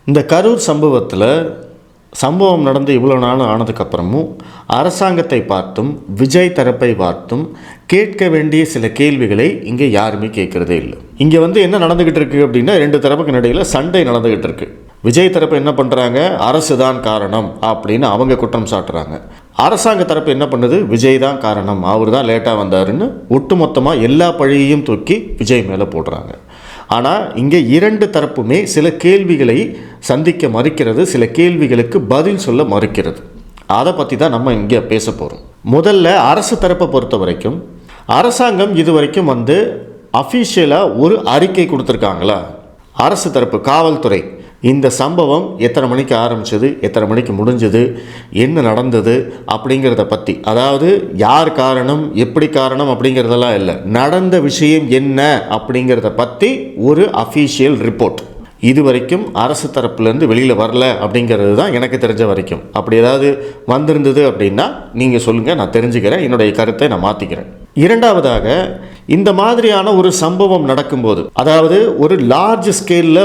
இந்த கரூர் சம்பவம் நடந்து இவ்வளோ நாள் ஆனதுக்கப்புறமும் அரசாங்கத்தை பார்த்தும் விஜய் தரப்பை பார்த்தும் கேட்க வேண்டிய சில கேள்விகளை இங்கே யாருமே கேட்குறதே இல்லை. இங்கே என்ன நடந்துக்கிட்டு இருக்குது அப்படின்னா, ரெண்டு தரப்புக்கு இடையில் சண்டை நடந்துக்கிட்டு இருக்கு. விஜய் தரப்பு என்ன பண்ணுறாங்க, அரசு தான் காரணம் அப்படின்னு அவங்க குற்றம் சாட்டுறாங்க. அரசாங்க தரப்பு என்ன பண்ணுது, விஜய் தான் காரணம், அவர் தான் லேட்டாக வந்தாருன்னு ஒட்டுமொத்தமாக எல்லா பழியையும் தூக்கி விஜய் மேலே போடுறாங்க. ஆனால் இங்கே இரண்டு தரப்புமே சில கேள்விகளை சந்திக்க மறுக்கிறது, சில கேள்விகளுக்கு பதில் சொல்ல மறுக்கிறது. அதை பற்றி தான் நம்ம இங்கே பேச போகிறோம். முதல்ல அரசு தரப்பை பொறுத்த வரைக்கும், அரசாங்கம் இது வரைக்கும் அஃபீஷியலாக ஒரு அறிக்கை கொடுத்துருக்காங்களா? அரசு தரப்பு காவல்துறை இந்த சம்பவம் எத்தனை மணிக்கு ஆரம்பிச்சது, எத்தனை மணிக்கு முடிஞ்சது, என்ன நடந்தது அப்படிங்கிறத பற்றி, அதாவது யார் காரணம், எப்படி காரணம் அப்படிங்கிறதெல்லாம் இல்லை, நடந்த விஷயம் என்ன அப்படிங்கிறத பற்றி ஒரு அஃபீஷியல் ரிப்போர்ட் இது வரைக்கும் அரசு தரப்புலேருந்து வெளியில் வரல அப்படிங்கிறது தான் எனக்கு தெரிஞ்ச வரைக்கும். அப்படி ஏதாவது வந்திருந்தது அப்படின்னா நீங்கள் சொல்லுங்கள், நான் தெரிஞ்சுக்கிறேன், என்னுடைய கருத்தை நான் மாற்றிக்கிறேன். இரண்டாவதாக, இந்த மாதிரியான ஒரு சம்பவம் நடக்கும்போது, அதாவது ஒரு லார்ஜ் ஸ்கேலில்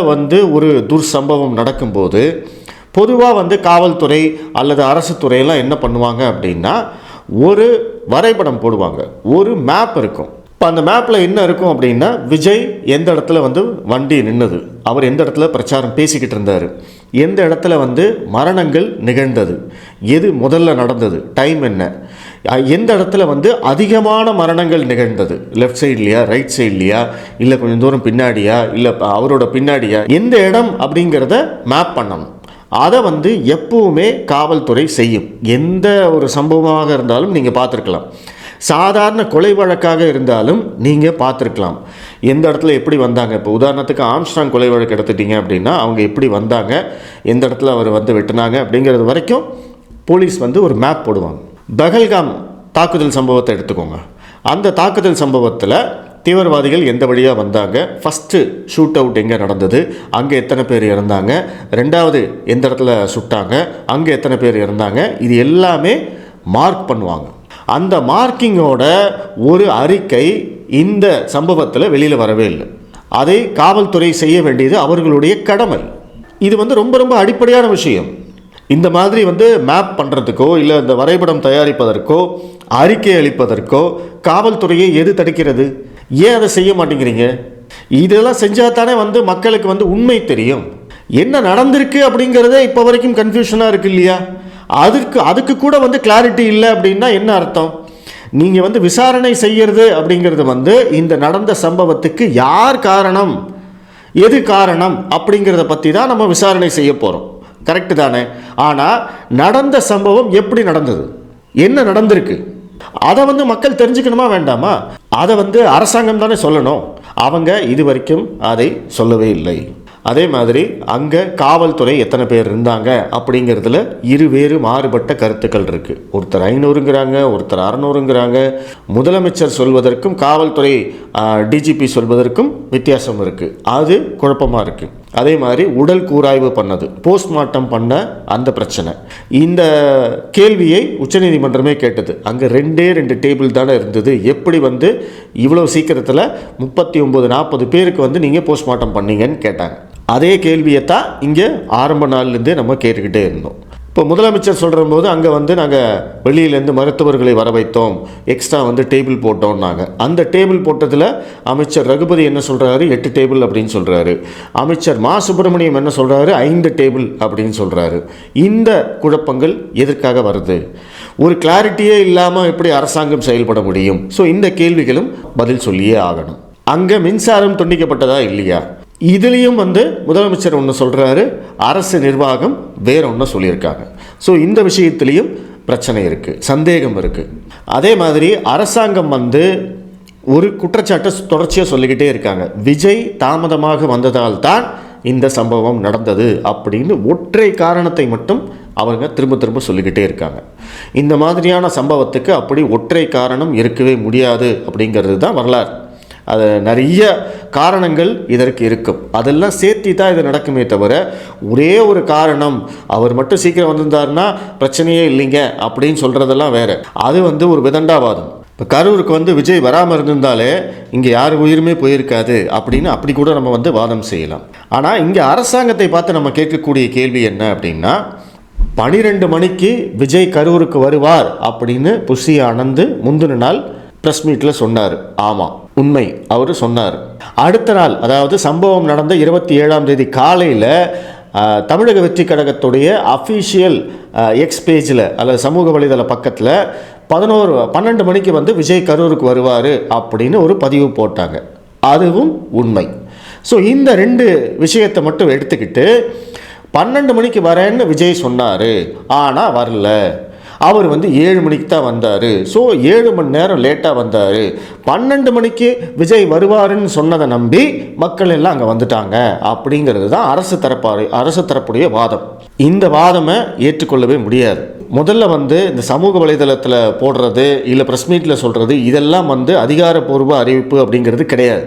ஒரு துர்சம்பவம் நடக்கும்போது பொதுவாக காவல்துறை அல்லது அரசு துறையெல்லாம் என்ன பண்ணுவாங்க அப்படின்னா, ஒரு வரைபடம் போடுவாங்க, ஒரு மேப் இருக்கும். இப்போ அந்த மேப்பில் என்ன இருக்கும் அப்படின்னா, விஜய் எந்த இடத்துல வண்டி நின்னது, அவர் எந்த இடத்துல பிரச்சாரம் பேசிக்கிட்டு இருந்தார், எந்த இடத்துல மரணங்கள் நிகழ்ந்தது, எது முதல்ல நடந்தது, டைம் என்ன, எந்த இடத்துல அதிகமான மரணங்கள் நிகழ்ந்தது, லெஃப்ட் சைட்லையா ரைட் சைட்லையா, இல்லை கொஞ்சம் தூரம் பின்னாடியா, இல்லை அவரோட பின்னாடியா, எந்த இடம் அப்படிங்கிறத மேப் பண்ணணும். அதை எப்பவுமே காவல்துறை செய்யும். எந்த ஒரு சம்பவமாக இருந்தாலும் நீங்கள் பார்த்துருக்கலாம். சாதாரண கொலை வழக்காக இருந்தாலும் நீங்கள் பார்த்துருக்கலாம், எந்த இடத்துல எப்படி வந்தாங்க. இப்போ உதாரணத்துக்கு ஆம்ஸ்ட்ராங் கொலை வழக்கு எடுத்துட்டிங்க அப்படின்னா, அவங்க எப்படி வந்தாங்க, எந்த இடத்துல அவர் வெட்டினாங்க அப்படிங்கிறது வரைக்கும் போலீஸ் ஒரு மேப் போடுவாங்க. பஹல்காம் தாக்குதல் சம்பவத்தை எடுத்துக்கோங்க. அந்த தாக்குதல் சம்பவத்தில் தீவிரவாதிகள் எந்த வழியாக வந்தாங்க, ஃபஸ்ட்டு ஷூட் அவுட் எங்கே நடந்தது, அங்கே எத்தனை பேர் இறந்தாங்க, ரெண்டாவது எந்த இடத்துல சுட்டாங்க, அங்கே எத்தனை பேர் இறந்தாங்க, இது எல்லாமே மார்க் பண்ணுவாங்க. அந்த மார்க்கிங்கோட ஒரு அறிக்கை இந்த சம்பவத்தில் வெளியில் வரவே இல்லை. அதை காவல்துறை செய்ய வேண்டியது அவர்களுடைய கடமை. இது ரொம்ப ரொம்ப அடிப்படையான விஷயம். இந்த மாதிரி மேப் பண்ணுறதுக்கோ இல்லை இந்த வரைபடம் தயாரிப்பதற்கோ அறிக்கை அளிப்பதற்கோ காவல்துறையை எது தடுக்கிறது? ஏன் அதை செய்ய மாட்டேங்கிறீங்க? இதெல்லாம் செஞ்சால் தானே மக்களுக்கு உண்மை தெரியும். என்ன நடந்திருக்கு அப்படிங்கிறதே இப்போ வரைக்கும் கன்ஃபியூஷனாக இருக்கு இல்லையா? அதுக்கு கூட கிளாரிட்டி இல்லை அப்படின்னா என்ன அர்த்தம்? நீங்கள் விசாரணை செய்கிறது அப்படிங்கிறது இந்த நடந்த சம்பவத்துக்கு யார் காரணம், எது காரணம் அப்படிங்கிறத பற்றி தான் நம்ம விசாரணை செய்ய போகிறோம். கரெக்டு தானே? ஆனால் நடந்த சம்பவம் எப்படி நடந்தது, என்ன நடந்திருக்கு, அதை மக்கள் தெரிஞ்சுக்கணுமா வேண்டாமா? அதை அரசாங்கம் தானே சொல்லணும். அவங்க இது வரைக்கும் அதை சொல்லவே இல்லை. அதே மாதிரி அங்கே காவல்துறை எத்தனை பேர் இருந்தாங்க அப்படிங்கிறதுல இருவேறு மாறுபட்ட கருத்துக்கள் இருக்குது. ஒருத்தர் 500ங்கிறாங்க, ஒருத்தர் 600ங்கிறாங்க. முதலமைச்சர் சொல்வதற்கும் காவல்துறை டிஜிபி சொல்வதற்கும் வித்தியாசம் இருக்குது. அது குழப்பமாக இருக்குது. அதே மாதிரி உடல் கூராய்வு பண்ணது, போஸ்ட்மார்ட்டம் பண்ண அந்த பிரச்சனை, இந்த கேள்வியை உச்சநீதிமன்றமே கேட்டது. அங்கே 2 டேபிள் தானே இருந்தது, எப்படி இவ்வளோ சீக்கிரத்தில் 39-40 பேருக்கு நீங்கள் போஸ்ட்மார்ட்டம் பண்ணீங்கன்னு கேட்டாங்க. அதே கேள்வியைத்தான் இங்கே ஆரம்ப நாள்லேருந்தே நம்ம கேட்டுக்கிட்டே இருந்தோம். இப்போ முதலமைச்சர் சொல்கிற போது அங்கே நாங்கள் வெளியிலேருந்து மருத்துவர்களை வர வைத்தோம், எக்ஸ்ட்ரா டேபிள் போட்டோம்னாங்க. அந்த டேபிள் போட்டதில் அமைச்சர் ரகுபதி என்ன சொல்கிறாரு, 8 டேபிள் அப்படின்னு சொல்கிறாரு. அமைச்சர் மா சுப்பிரமணியம் என்ன சொல்கிறாரு, 5 டேபிள் அப்படின்னு சொல்கிறாரு. இந்த குழப்பங்கள் எதற்காக வருது? ஒரு கிளாரிட்டியே இல்லாமல் எப்படி அரசாங்கம் செயல்பட முடியும்? ஸோ இந்த கேள்விகளும் பதில் சொல்லியே ஆகணும். அங்கே மின்சாரம் துண்டிக்கப்பட்டதா இல்லையா? இதுலேயும் முதலமைச்சர் ஒன்று சொல்கிறாரு, அரசு நிர்வாகம் வேற ஒன்று சொல்லியிருக்காங்க. ஸோ இந்த விஷயத்துலேயும் பிரச்சனை இருக்குது, சந்தேகம் இருக்குது. அதே மாதிரி அரசாங்கம் ஒரு குற்றச்சாட்டை தொடர்ச்சியாக சொல்லிக்கிட்டே இருக்காங்க, விஜய் தாமதமாக வந்ததால் தான் இந்த சம்பவம் நடந்தது அப்படின்னு ஒற்றை காரணத்தை மட்டும் அவங்க திரும்ப திரும்ப சொல்லிக்கிட்டே இருக்காங்க. இந்த மாதிரியான சம்பவத்துக்கு அப்படி ஒற்றை காரணம் இருக்கவே முடியாது அப்படிங்கிறது தான் வரலாறு. அது நிறைய காரணங்கள் இதற்கு இருக்கும், அதெல்லாம் சேர்த்தி தான் இது நடக்குமே தவிர ஒரே ஒரு காரணம் அவர் மட்டும் சீக்கிரம் வந்திருந்தாருன்னா பிரச்சனையே இல்லைங்க அப்படின்னு சொல்கிறதெல்லாம் வேறு. அது ஒரு விதண்டாவாதம். இப்போ கரூருக்கு வந்து விஜய் வராமல் இருந்திருந்தாலே இங்கே யார் உயிருமே போயிருக்காது அப்படின்னு அப்படி கூட நம்ம வந்து வாதம் செய்யலாம். ஆனால் இங்கே அரசாங்கத்தை பார்த்து நம்ம கேட்கக்கூடிய கேள்வி என்ன அப்படின்னா, 12 மணிக்கு விஜய் கரூருக்கு வருவார் அப்படின்னு புஷி ஆனந்த் முந்தின நாள் ப்ரெஸ் மீட்டில் சொன்னார். ஆமாம், உண்மை, அவர் சொன்னார். அடுத்த நாள், அதாவது சம்பவம் நடந்த 27ஆம் தேதி காலையில் தமிழக வெற்றி கழகத்துடைய அஃபீஷியல் எக்ஸ் பேஜில் அல்லது சமூக வலைதள பக்கத்தில் 12 மணிக்கு வந்து விஜய் கரூருக்கு வருவார் அப்படின்னு ஒரு பதிவு போட்டாங்க. அதுவும் உண்மை. ஸோ இந்த 2 விஷயத்தை மட்டும் எடுத்துக்கிட்டு 12 மணிக்கு வரேன்னு விஜய் சொன்னார், ஆனால் வரல. அவர் வந்து 7 மணிக்கு தான் வந்தார். ஸோ 7 மணி நேரம் லேட்டாக வந்தார். 12 மணிக்கு விஜய் வருவாருன்னு சொன்னதை நம்பி மக்கள் எல்லாம் அங்கே வந்துட்டாங்க அப்படிங்கிறது தான் அரசு தரப்புடைய வாதம். இந்த வாதமை ஏற்றுக்கொள்ளவே முடியாது. முதல்ல வந்து இந்த சமூக வலைதளத்தில் போடுறது இல்லை ப்ரெஸ் மீட்டில் சொல்கிறது இதெல்லாம் வந்து அதிகாரப்பூர்வ அறிவிப்பு அப்படிங்கிறது கிடையாது.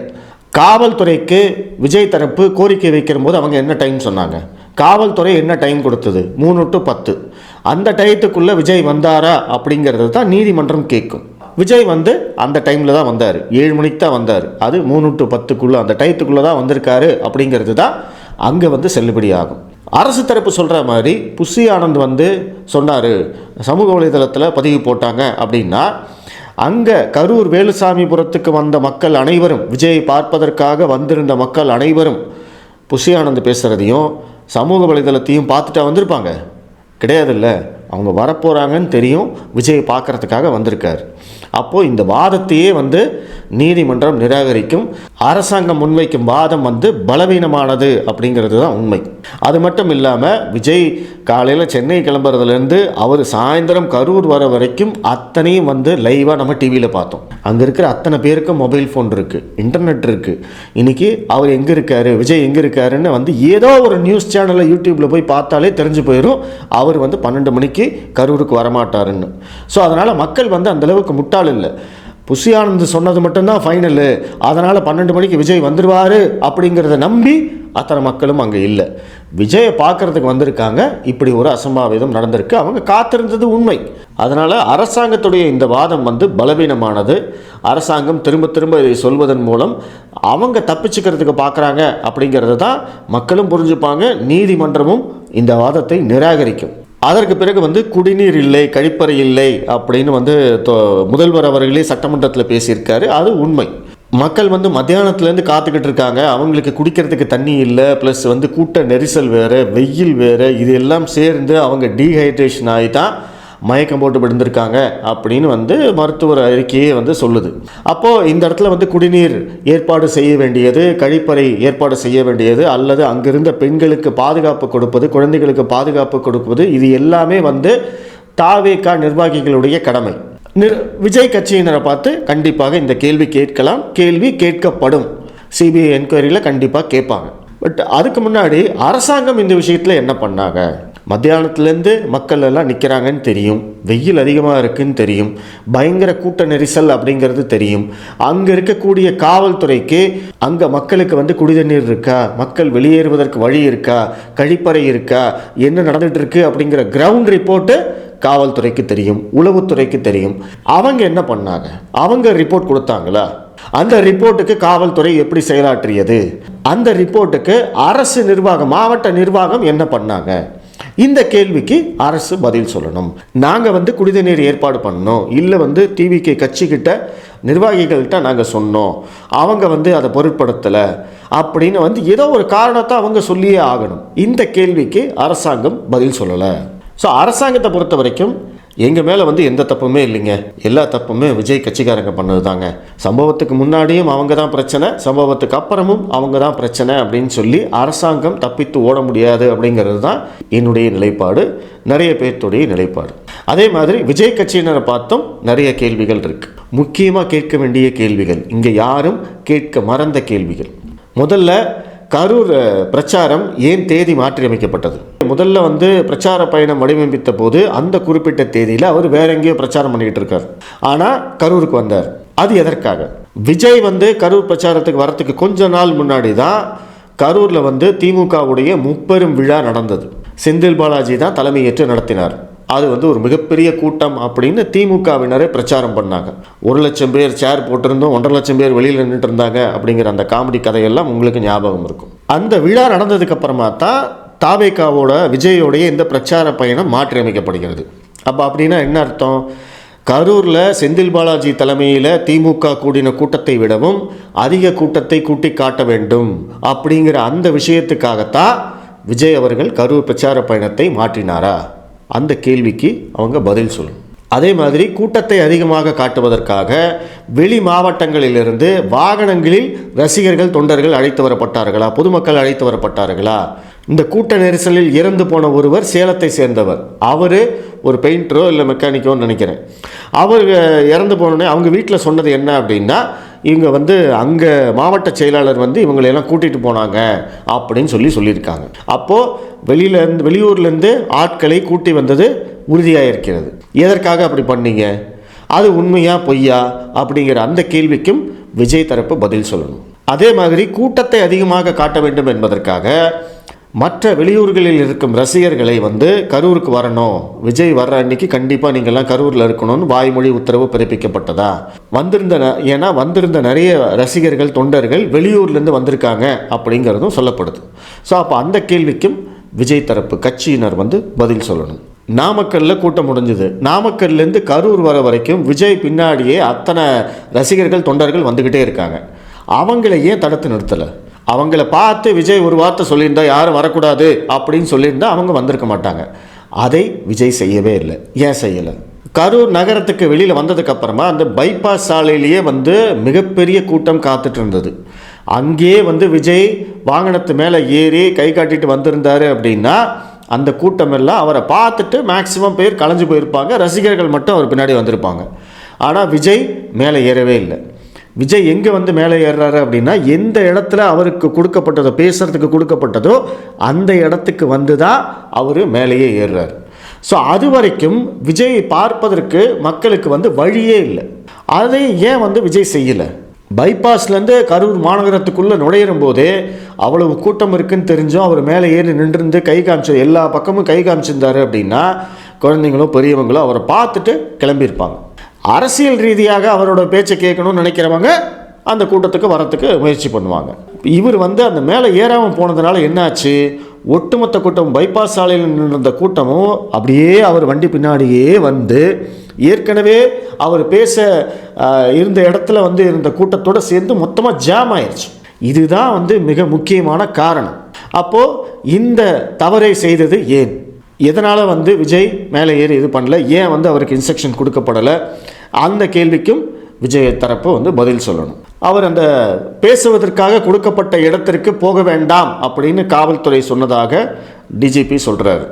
காவல்துறைக்கு விஜய் தரப்பு கோரிக்கை வைக்கிற போது அவங்க என்ன டைம் சொன்னாங்க? காவல்துறை என்ன டைம் கொடுத்தது? 3 to 10. அந்த டயத்துக்குள்ளே விஜய் வந்தாரா அப்படிங்கிறது தான் நீதிமன்றம் கேட்கும். விஜய் வந்து அந்த டைமில் தான் வந்தார், 7 மணிக்கு தான் வந்தார். அது 3 to 10க்குள்ளே அந்த டயத்துக்குள்ளே தான் வந்திருக்காரு அப்படிங்கிறது தான் அங்கே வந்து செல்லுபடி ஆகும். அரசு தரப்பு சொல்கிற மாதிரி புஷி ஆனந்த் வந்து சொன்னார், சமூக வலைதளத்தில் பதிவு போட்டாங்க அப்படின்னா, அங்கே கரூர் வேலுசாமிபுரத்துக்கு வந்த மக்கள் அனைவரும், விஜயை பார்ப்பதற்காக வந்திருந்த மக்கள் அனைவரும் புஷி ஆனந்த் பேசுகிறதையும் சமூக வலைதளத்தையும் பார்த்துட்டா வந்திருப்பாங்க? கிடையாதுல்ல. அவங்க வரப்போகிறாங்கன்னு தெரியும், விஜயை பார்க்குறதுக்காக வந்திருக்கார். அப்போது இந்த வாதத்தையே வந்து நீதிமன்றம் நிராகரிக்கும். அரசாங்கம் முன்வைக்கும் வாதம் வந்து பலவீனமானது அப்படிங்கிறது தான் உண்மை. அது மட்டும் இல்லாமல் விஜய் காலையில் சென்னை கிளம்புறதுலேருந்து அவர் சாயந்தரம் கரூர் வர வரைக்கும் அத்தனையும் வந்து லைவாக நம்ம டிவியில் பார்த்தோம். அங்கே இருக்கிற அத்தனை பேருக்கும் மொபைல் ஃபோன் இருக்குது, இன்டர்நெட் இருக்குது. இன்றைக்கி அவர் எங்கே இருக்கார், விஜய் எங்கே இருக்காருன்னு வந்து ஏதோ ஒரு நியூஸ் சேனலில் யூடியூப்பில் போய் பார்த்தாலே தெரிஞ்சு போயிடும் அவர் வந்து 12 மணிக்கு கரூருக்கு வரமாட்டாருன்னு. ஸோ அதனால் மக்கள் வந்து அந்தளவுக்கு முட்டாள் இல்லை. புஷி ஆனந்த் சொன்னது மட்டும்தான் ஃபைனலு, அதனால் 12 மணிக்கு விஜய் வந்துடுவார் அப்படிங்கிறத நம்பி அத்தனை மக்களும் அங்கே இல்லை. விஜயை பார்க்குறதுக்கு வந்திருக்காங்க. இப்படி ஒரு அசம்பாவிதம் நடந்திருக்கு, அவங்க காத்திருந்தது உண்மை. அதனால் அரசாங்கத்துடைய இந்த வாதம் வந்து பலவீனமானது. அரசாங்கம் திரும்ப திரும்ப இதை சொல்வதன் மூலம் அவங்க தப்பிச்சுக்கிறதுக்கு பார்க்குறாங்க அப்படிங்கிறது தான் மக்களும் புரிஞ்சுப்பாங்க. நீதிமன்றமும் இந்த வாதத்தை நிராகரிக்கும். அதற்கு பிறகு வந்து குடிநீர் இல்லை, கழிப்பறை இல்லை அப்படின்னு வந்து முதல்வர் அவர்களே சட்டமன்றத்தில் பேசியிருக்காரு. அது உண்மை. மக்கள் வந்து மத்தியானத்துலேருந்து காத்துக்கிட்டு இருக்காங்க. அவங்களுக்கு குடிக்கிறதுக்கு தண்ணி இல்லை, ப்ளஸ் வந்து கூட்ட நெரிசல் வேறு, வெயில் வேறு, இது எல்லாம் சேர்ந்து அவங்க டீஹைட்ரேஷன் ஆகி தான் மயக்கம் போட்டு விழுந்திருக்காங்க அப்படின்னு வந்து மருத்துவர் அறிக்கையே வந்து சொல்லுது. அப்போது இந்த இடத்துல வந்து குடிநீர் ஏற்பாடு செய்ய வேண்டியது, கழிப்பறை ஏற்பாடு செய்ய வேண்டியது, அல்லது அங்கிருந்த பெண்களுக்கு பாதுகாப்பு கொடுப்பது, குழந்தைகளுக்கு பாதுகாப்பு கொடுப்பது, இது எல்லாமே வந்து தாவேகா நிர்வாகிகளுடைய கடமை. விஜய் கட்சியினரை பார்த்து கண்டிப்பாக இந்த கேள்வி கேட்கலாம், கேள்வி கேட்கப்படும். சிபிஐ என்கொயரியில் கண்டிப்பாக கேட்பாங்க. பட் அதுக்கு முன்னாடி அரசாங்கம் இந்த விஷயத்தில் என்ன பண்ணாங்க? மத்தியானத்துலேருந்து மக்கள் எல்லாம் நிற்கிறாங்கன்னு தெரியும், வெயில் அதிகமாக இருக்குதுன்னு தெரியும், பயங்கர கூட்ட நெரிசல் அப்படிங்கிறது தெரியும். அங்கே இருக்கக்கூடிய காவல்துறைக்கு அங்கே மக்களுக்கு வந்து குடிதண்ணீர் இருக்கா, மக்கள் வெளியேறுவதற்கு வழி இருக்கா, கழிப்பறை இருக்கா, என்ன நடந்துகிட்டு இருக்கு அப்படிங்கிற கிரவுண்ட் ரிப்போர்ட்டு காவல்துறைக்கு தெரியும், உளவுத்துறைக்கு தெரியும். அவங்க என்ன பண்ணாங்க? அவங்க ரிப்போர்ட் கொடுத்தாங்களா? அந்த ரிப்போர்ட்டுக்கு காவல்துறை எப்படி செயலாற்றியது? அந்த ரிப்போர்ட்டுக்கு அரசு நிர்வாகம், மாவட்ட நிர்வாகம் என்ன பண்ணாங்க? இந்த கேள்விக்கு அரசு பதில் சொல்லணும். நாங்கள் வந்து குடிநீர் ஏற்பாடு பண்ணோம், இல்லை வந்து டிவிகே கட்சிக்கிட்ட நிர்வாகிகள்கிட்ட நாங்கள் சொன்னோம், அவங்க வந்து அதை பொருட்படுத்தலை அப்படின்னு வந்து ஏதோ ஒரு காரணத்தை அவங்க சொல்லியே ஆகணும். இந்த கேள்விக்கு அரசாங்கம் பதில் சொல்லலை. ஸோ அரசாங்கத்தை பொறுத்த வரைக்கும் எங்கள் மேலே வந்து எந்த தப்புமே இல்லைங்க, எல்லா தப்புமே விஜய் கட்சிக்காரங்க பண்ணது தாங்க, சம்பவத்துக்கு முன்னாடியும் அவங்க தான் பிரச்சனை, சம்பவத்துக்கு அப்புறமும் அவங்க தான் பிரச்சனை அப்படின்னு சொல்லி அரசாங்கம் தப்பித்து ஓட முடியாது அப்படிங்கிறது தான் என்னுடைய நிலைப்பாடு, நிறைய பேர்த்துடைய நிலைப்பாடு. அதே மாதிரி விஜய் கட்சியினரை பார்த்தும் நிறைய கேள்விகள் இருக்குது. முக்கியமாக கேட்க வேண்டிய கேள்விகள், இங்கே யாரும் கேட்க மறந்த கேள்விகள். முதல்ல கரூர் பிரச்சாரம் ஏன் தேதி மாற்றி அமைக்கப்பட்டது? முதல்ல வந்து பிரச்சார பயணம் வடிவமைத்த போது அந்த குறிப்பிட்ட தேதியில் அவர் வேற எங்கேயோ பிரச்சாரம் பண்ணிக்கிட்டு இருக்கார், ஆனால் கரூருக்கு வந்தார். அது எதற்காக? விஜய் வந்து கரூர் பிரச்சாரத்துக்கு வரத்துக்கு கொஞ்ச நாள் முன்னாடி தான் கரூரில் வந்து திமுகவுடைய முப்பெரும் விழா நடந்தது. செந்தில் பாலாஜி தான் தலைமையேற்று நடத்தினார். அது வந்து ஒரு மிகப்பெரிய கூட்டம் அப்படின்னு திமுகவினரே பிரச்சாரம் பண்ணாங்க. 1,00,000 பேர் சேர் போட்டிருந்தோம், 1,50,000 பேர் வெளியில் நின்றுட்டு இருந்தாங்க அப்படிங்கிற அந்த காமெடி கதையெல்லாம் உங்களுக்கு ஞாபகம் இருக்கும். அந்த விழா நடந்ததுக்கு அப்புறமா தான் தாவேகாவோட விஜயோடைய இந்த பிரச்சார பயணம் மாற்றி அமைக்கப்படுகிறது. அப்போ அப்படின்னா என்ன அர்த்தம்? கரூரில் செந்தில் பாலாஜி தலைமையில் திமுக கூடின கூட்டத்தை விடவும் அதிக கூட்டத்தை கூட்டி காட்ட வேண்டும் அப்படிங்கிற அந்த விஷயத்துக்காகத்தான் விஜய் அவர்கள் கரூர் பிரச்சார பயணத்தை மாற்றினாரா? அந்த கேள்விக்கு அவங்க பதில் சொல்லணும். அதே மாதிரி கூட்டத்தை அதிகமாக காட்டுவதற்காக வெளி மாவட்டங்களிலிருந்து வாகனங்களில் ரசிகர்கள் தொண்டர்கள் அழைத்து வரப்பட்டார்களா? பொதுமக்கள் அழைத்து வரப்பட்டார்களா? இந்த கூட்ட நெரிசலில் இறந்து போன ஒருவர் சேலத்தை சேர்ந்தவர். அவர் ஒரு பெயிண்டரோ இல்லை மெக்கானிக்கோன்னு நினைக்கிறேன். அவர் இறந்து போனோடனே அவங்க வீட்டில் சொன்னது என்ன அப்படின்னா, இவங்க வந்து அங்கே மாவட்ட செயலாளர் வந்து இவங்களையெல்லாம் கூட்டிகிட்டு போனாங்க அப்படின்னு சொல்லியிருக்காங்க. அப்போது வெளியூர்லேருந்து ஆட்களை கூட்டி வந்தது உறுதியாக இருக்கிறது. எதற்காக அப்படி பண்ணீங்க? அது உண்மையா பொய்யா அப்படிங்கிற அந்த கேள்விக்கும் விஜய் தரப்பு பதில் சொல்லணும். அதே மாதிரி கூட்டத்தை அதிகமாக காட்ட வேண்டும் என்பதற்காக மற்ற வெளியூர்களில் இருக்கும் ரசிகர்களை வந்து கரூருக்கு வரணும், விஜய் வர்ற அன்னைக்கு கண்டிப்பாக நீங்கள்லாம் கரூரில் இருக்கணும்னு வாய்மொழி உத்தரவு பிறப்பிக்கப்பட்டதா? ஏன்னா வந்திருந்த நிறைய ரசிகர்கள் தொண்டர்கள் வெளியூர்லேருந்து வந்திருக்காங்க அப்படிங்கிறதும் சொல்லப்படுது. ஸோ அப்போ அந்த கேள்விக்கும் விஜய் தரப்பு கட்சியினர் வந்து பதில் சொல்லணும். நாமக்கல்லில் கூட்டம் முடிஞ்சுது. நாமக்கல்லேருந்து கரூர் வர வரைக்கும் விஜய் பின்னாடியே அத்தனை ரசிகர்கள் தொண்டர்கள் வந்துக்கிட்டே இருக்காங்க. அவங்கள ஏன் தடுத்து நிறுத்தலை? அவங்கள பார்த்து விஜய் ஒரு வார்த்தை சொல்லியிருந்தா யாரும் வரக்கூடாது அப்படின்னு சொல்லியிருந்தா அவங்க வந்திருக்க மாட்டாங்க. அதை விஜய் செய்யவே இல்லை. ஏன் செய்யலை? கரூர் நகரத்துக்கு வெளியில் வந்ததுக்கப்புறமா அந்த பைபாஸ் சாலையிலேயே வந்து மிகப்பெரிய கூட்டம் காத்துட்டு இருந்தது. அங்கேயே வந்து விஜய் வாகனத்து மேலே ஏறி கை காட்டிட்டு வந்திருந்தாரு அப்படின்னா அந்த கூட்டமெல்லாம் அவரை பார்த்துட்டு மேக்சிமம் பேர் கலைஞ்சு போயிருப்பாங்க, ரசிகர்கள் மட்டும் அவர் பின்னாடி வந்திருப்பாங்க. ஆனால் விஜய் மேலே ஏறவே இல்லை. விஜய் எங்கே வந்து மேலே ஏறுறாரு அப்படின்னா, எந்த இடத்துல அவருக்கு கொடுக்கப்பட்டதோ, பேசுகிறதுக்கு கொடுக்கப்பட்டதோ அந்த இடத்துக்கு வந்து தான் அவர் மேலேயே ஏறுறாரு. ஸோ அது வரைக்கும் விஜய் பார்ப்பதற்கு மக்களுக்கு வந்து வழியே இல்லை. அதை ஏன் வந்து விஜய் செய்யலை? பைபாஸ்லேருந்து கரூர் மாநகரத்துக்குள்ளே நுழையிற போதே அவ்வளவு கூட்டம் இருக்குன்னு தெரிஞ்சும் அவர் மேலே ஏறி நின்றுருந்து கை காமிச்சு எல்லா பக்கமும் கை காமிச்சிருந்தாரு அப்படின்னா குழந்தைங்களோ பெரியவங்களோ அவரை பார்த்துட்டு கிளம்பியிருப்பாங்க. அரசியல் ரீதியாக அவரோட பேச்சை கேட்கணும்னு நினைக்கிறவங்க அந்த கூட்டத்துக்கு வரத்துக்கு முயற்சி பண்ணுவாங்க. இவர் வந்து அந்த மேலே ஏறாமல் போனதுனால என்னாச்சு? ஒட்டுமொத்த கூட்டம் பைபாஸ் சாலையில் நின்ற கூட்டமும் அப்படியே அவர் வண்டி பின்னாடியே வந்து ஏற்கனவே அவர் பேச இருந்த இடத்துல வந்து இருந்த கூட்டத்தோடு சேர்ந்து மொத்தமாக ஜாம் ஆயிடுச்சு. இதுதான் வந்து மிக முக்கியமான காரணம். அப்போது இந்த தவறை செய்தது ஏன்? எதனால் வந்து விஜய் மேலே ஏறி இது பண்ணல? ஏன் வந்து அவருக்கு இன்ஸ்ட்ரக்ஷன் கொடுக்கப்படலை? அந்த கேள்விக்கும் விஜய் தரப்பு வந்து பதில் சொல்லணும். அவர் அந்த பேசுவதற்காக கொடுக்கப்பட்ட இடத்திற்கு போக வேண்டாம் அப்படின்னு காவல்துறை சொன்னதாக டிஜிபி சொல்கிறாரு.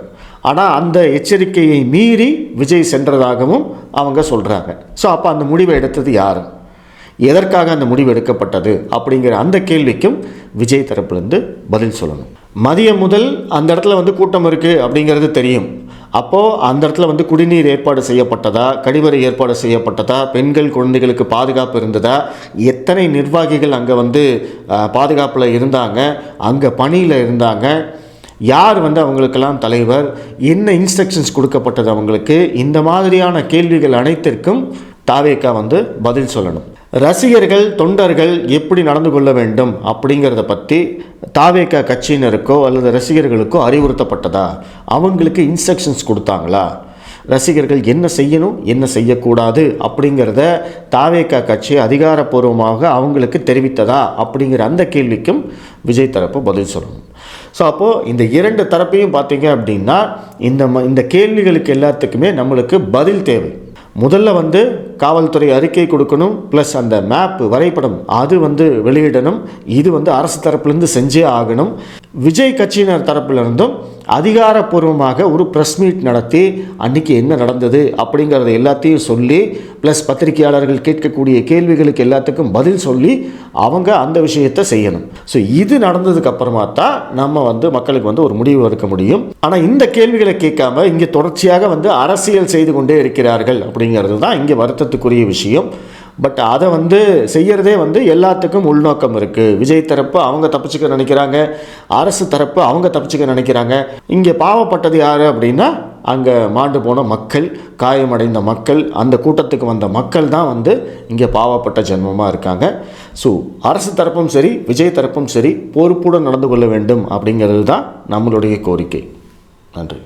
ஆனால் அந்த எச்சரிக்கையை மீறி விஜய் சென்றதாகவும் அவங்க சொல்கிறாங்க. ஸோ அப்போ அந்த முடிவை எடுத்தது யார்? எதற்காக அந்த முடிவு எடுக்கப்பட்டது அப்படிங்கிற அந்த கேள்விக்கும் விஜய் தரப்புலேருந்து பதில் சொல்லணும். மதியம் முதல் அந்த இடத்துல வந்து கூட்டம் இருக்குது அப்படிங்கிறது தெரியும். அப்போது அந்த இடத்துல வந்து குடிநீர் ஏற்பாடு செய்யப்பட்டதா, கழிவறை ஏற்பாடு செய்யப்பட்டதா, பெண்கள் குழந்தைகளுக்கு பாதுகாப்பு இருந்ததா, எத்தனை நிர்வாகிகள் அங்கே வந்து பாதுகாப்பில் இருந்தாங்க, அங்கே பணியில் இருந்தாங்க, யார் வந்து அவங்களுக்கெல்லாம் தலைவர், என்ன இன்ஸ்ட்ரக்ஷன்ஸ் கொடுக்கப்பட்டது அவங்களுக்கு, இந்த மாதிரியான கேள்விகள் அனைத்திற்கும் தாவேகா வந்து பதில் சொல்லணும். ரசிகர்கள் தொண்டர்கள் எப்படி நடந்து கொள்ள வேண்டும் அப்படிங்கிறத பற்றி தாவேகா கட்சியினருக்கோ அல்லது ரசிகர்களுக்கோ அறிவுறுத்தப்பட்டதா? அவங்களுக்கு இன்ஸ்ட்ரக்ஷன்ஸ் கொடுத்தாங்களா? ரசிகர்கள் என்ன செய்யணும் என்ன செய்யக்கூடாது அப்படிங்கிறத தாவேகா கட்சி அதிகாரப்பூர்வமாக அவங்களுக்கு தெரிவித்ததா அப்படிங்கிற அந்த கேள்விக்கும் விஜய் தரப்பு பதில் சொல்லணும். ஸோ அப்போது இந்த இரண்டு தரப்பையும் பார்த்தீங்க அப்படின்னா இந்த கேள்விகளுக்கு எல்லாத்துக்குமே நம்மளுக்கு பதில் தேவை. முதல்ல வந்து காவல்துறை அறிக்கை கொடுக்கணும், ப்ளஸ் அந்த மேப் வரைபடம் அது வந்து வெளியிடணும். இது வந்து அரசு தரப்புலேருந்து செஞ்சே ஆகணும். விஜய் கட்சியினர் தரப்பிலிருந்தும் அதிகாரப்பூர்வமாக ஒரு ப்ரெஸ் மீட் நடத்தி அன்றைக்கி என்ன நடந்தது அப்படிங்கிறத எல்லாத்தையும் சொல்லி, ப்ளஸ் பத்திரிகையாளர்கள் கேட்கக்கூடிய கேள்விகளுக்கு எல்லாத்துக்கும் பதில் சொல்லி அவங்க அந்த விஷயத்தை செய்யணும். ஸோ இது நடந்ததுக்கு அப்புறமா தான் நம்ம வந்து மக்களுக்கு வந்து ஒரு முடிவு எடுக்க முடியும். ஆனால் இந்த கேள்விகளை கேட்காம இங்கே தொடர்ச்சியாக வந்து அரசியல் செய்து கொண்டே இருக்கிறார்கள் அப்படிங்கிறது தான் இங்கே வருத்தத்துக்குரிய விஷயம். பட் அதை வந்து செய்கிறதே வந்து எல்லாத்துக்கும் உள்நோக்கம் இருக்குது. விஜய் தரப்பு அவங்க தப்பிச்சுக்க நினைக்கிறாங்க, அரசு தரப்பு அவங்க தப்பிச்சுக்க நினைக்கிறாங்க. இங்கே பாவப்பட்டது யார் அப்படின்னா அங்கே மாண்டு போன மக்கள், காயமடைந்த மக்கள், அந்த கூட்டத்துக்கு வந்த மக்கள் தான் இங்கே பாவப்பட்ட ஜென்மமாக இருக்காங்க. ஸோ அரசு தரப்பும் சரி, விஜய் தரப்பும் சரி, பொறுப்புடன் நடந்து கொள்ள வேண்டும் அப்படிங்கிறது தான் நம்மளுடைய கோரிக்கை. நன்றி.